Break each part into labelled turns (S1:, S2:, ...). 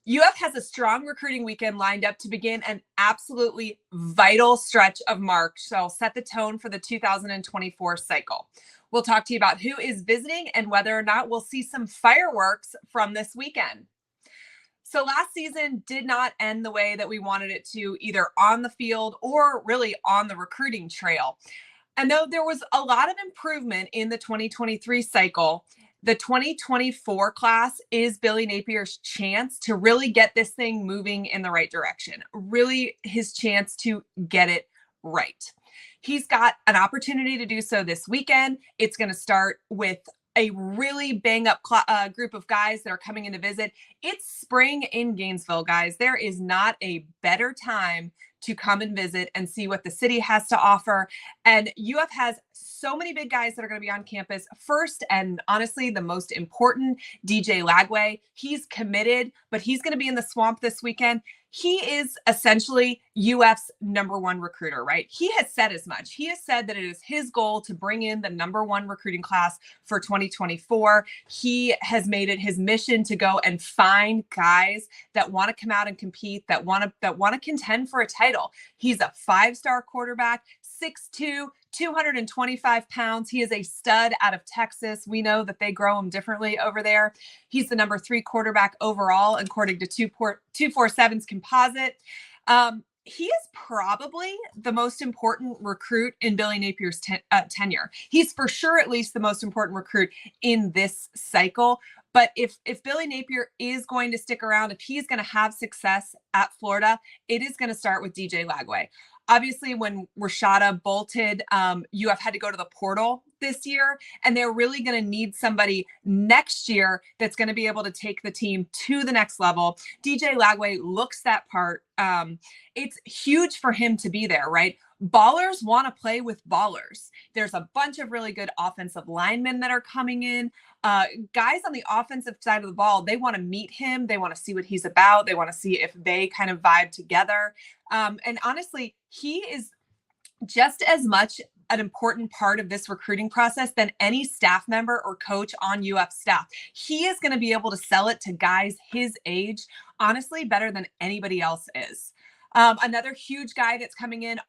S1: UF has a strong recruiting weekend lined up to begin an absolutely vital stretch of March. So set the tone for the 2024 cycle. We'll talk to you about who is visiting and whether or not we'll see some fireworks from this weekend. So last season did not end the way that we wanted it to, either on the field or really on the recruiting trail. And though there was a lot of improvement in the 2023 cycle, the 2024 class is Billy Napier's chance to really get this thing moving in the right direction, really his chance to get it right. He's got an opportunity to do so this weekend. It's going to start with a really bang up group of guys that are coming in to visit. It's spring in Gainesville, guys. There is not a better time to come and visit and see what the city has to offer. And UF has so many big guys that are going to be on campus. First, and honestly, the most important, DJ Lagway. He's committed, but he's going to be in the swamp this weekend. He is essentially UF's number one recruiter, right? He has said as much. He has said that it is his goal to bring in the number one recruiting class for 2024. He has made it his mission to go and find guys that want to come out and compete, that want to contend for a title. He's a 5-star quarterback, 6'2", 225 pounds. He is a stud out of Texas. We know that they grow him differently over there. He's the number 3 quarterback overall, according to 247's composite. He is probably the most important recruit in Billy Napier's tenure. He's for sure at least the most important recruit in this cycle. But if Billy Napier is going to stick around, if he's going to have success at Florida, it is going to start with DJ Lagway. Obviously, when Rashada bolted, UF had to go to the portal this year, and they're really going to need somebody next year that's going to be able to take the team to the next level. DJ Lagway looks that part. It's huge for him to be there, right? Ballers want to play with ballers. There's a bunch of really good offensive linemen that are coming in. Guys on the offensive side of the ball, they want to meet him. They want to see what he's about. They want to see if they kind of vibe together. And honestly, he is just as much an important part of this recruiting process than any staff member or coach on UF staff. He is going to be able to sell it to guys his age, honestly, better than anybody else is. Another huge guy that's coming in,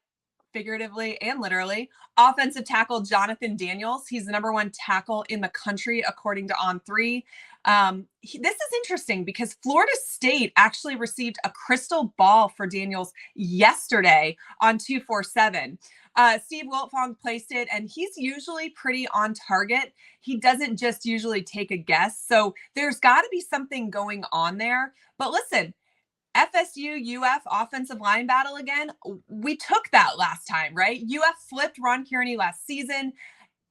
S1: figuratively and literally, offensive tackle Jonathan Daniels. He's the number 1 tackle in the country, according to On3. This is interesting because Florida State actually received a crystal ball for Daniels yesterday on 247. Steve Wiltfong placed it, and he's usually pretty on target. He doesn't just usually take a guess. So there's got to be something going on there. But listen, FSU UF offensive line battle again. We took that last time, right? UF flipped Ron Kearney last season.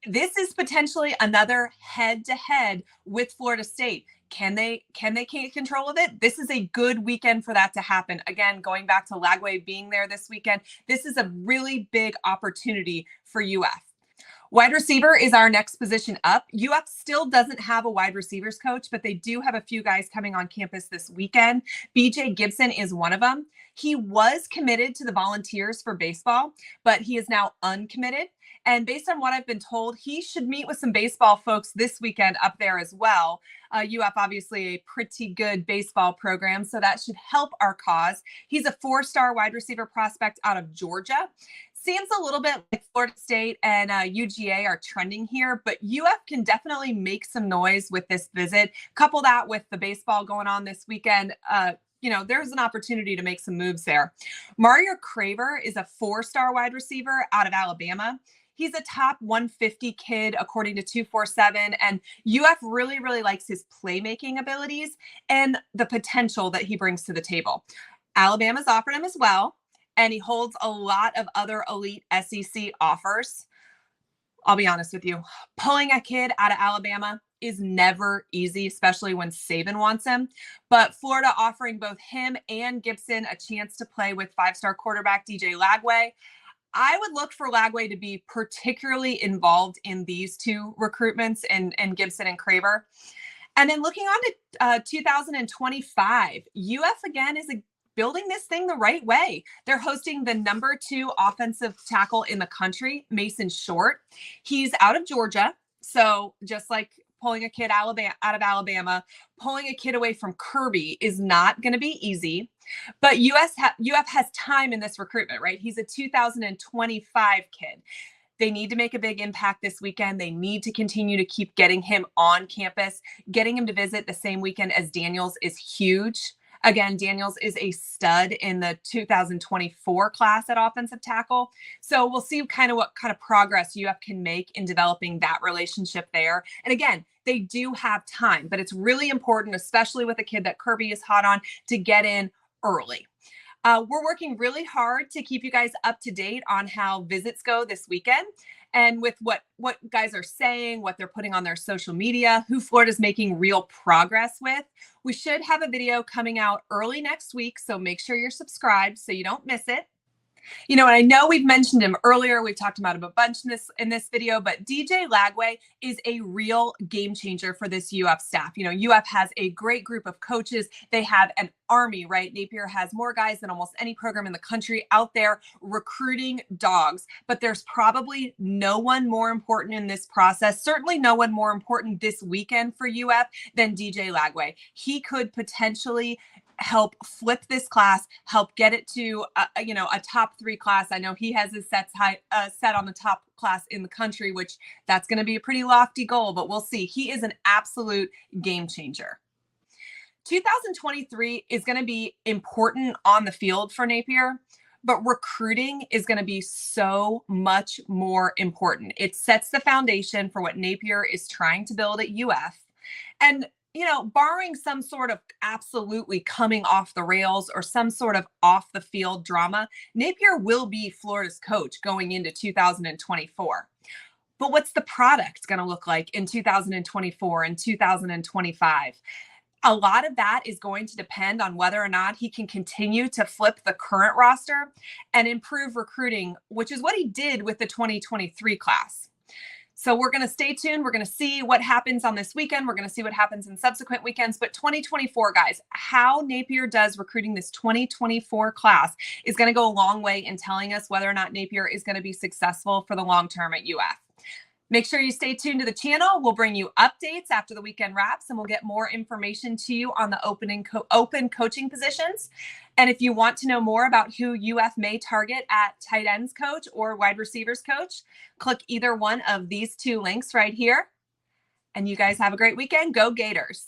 S1: This is potentially another head-to-head with Florida State. Can they take control of it? This is a good weekend for that to happen. Again, going back to Lagway being there this weekend, this is a really big opportunity for UF. Wide receiver is our next position up. UF still doesn't have a wide receivers coach, but they do have a few guys coming on campus this weekend. BJ Gibson is one of them. He was committed to the Volunteers for baseball, but he is now uncommitted. And based on what I've been told, he should meet with some baseball folks this weekend up there as well. UF, obviously a pretty good baseball program, so that should help our cause. He's a 4-star wide receiver prospect out of Georgia. Seems a little bit like Florida State and UGA are trending here, but UF can definitely make some noise with this visit. Couple that with the baseball going on this weekend. There's an opportunity to make some moves there. Mario Craver is a 4-star wide receiver out of Alabama. He's a top 150 kid, according to 247, and UF really, really likes his playmaking abilities and the potential that he brings to the table. Alabama's offered him as well, and he holds a lot of other elite SEC offers. I'll be honest with you, pulling a kid out of Alabama is never easy, especially when Saban wants him. But Florida offering both him and Gibson a chance to play with 5-star quarterback DJ Lagway. I would look for Lagway to be particularly involved in these two recruitments and Gibson and Craver. And then looking on to 2025, UF again is building this thing the right way. They're hosting the number 2 offensive tackle in the country, Mason Short. He's out of Georgia. So just like pulling a kid out of Alabama, pulling a kid away from Kirby is not going to be easy. But UF has time in this recruitment, right? He's a 2025 kid. They need to make a big impact this weekend. They need to continue to keep getting him on campus. Getting him to visit the same weekend as Daniels is huge. Again, Daniels is a stud in the 2024 class at offensive tackle. So we'll see what kind of progress UF can make in developing that relationship there. And again, they do have time, but it's really important, especially with a kid that Kirby is hot on, to get in early. We're working really hard to keep you guys up to date on how visits go this weekend and with what guys are saying, what they're putting on their social media, who Florida's making real progress with. We should have a video coming out early next week, so make sure you're subscribed so you don't miss it. You know, and I know we've mentioned him earlier. We've talked about him a bunch in this video, but DJ Lagway is a real game changer for this UF staff. You know, UF has a great group of coaches. They have an army, right? Napier has more guys than almost any program in the country out there recruiting dogs, but there's probably no one more important in this process. Certainly no one more important this weekend for UF than DJ Lagway. He could potentially help flip this class, help get it to a top 3 class. I know he has his set on the top class in the country, which that's going to be a pretty lofty goal, but we'll see. He is an absolute game changer. 2023 is going to be important on the field for Napier, but recruiting is going to be so much more important. It sets the foundation for what Napier is trying to build at UF. And you know, barring some sort of absolutely coming off the rails or some sort of off the field drama, Napier will be Florida's coach going into 2024. But what's the product going to look like in 2024 and 2025? A lot of that is going to depend on whether or not he can continue to flip the current roster and improve recruiting, which is what he did with the 2023 class. So we're going to stay tuned. We're going to see what happens on this weekend. We're going to see what happens in subsequent weekends. But 2024, guys, how Napier does recruiting this 2024 class is going to go a long way in telling us whether or not Napier is going to be successful for the long term at UF. Make sure you stay tuned to the channel. We'll bring you updates after the weekend wraps, and we'll get more information to you on the open coaching positions. And if you want to know more about who UF may target at tight ends coach or wide receivers coach, click either one of these 2 links right here. And you guys have a great weekend. Go Gators.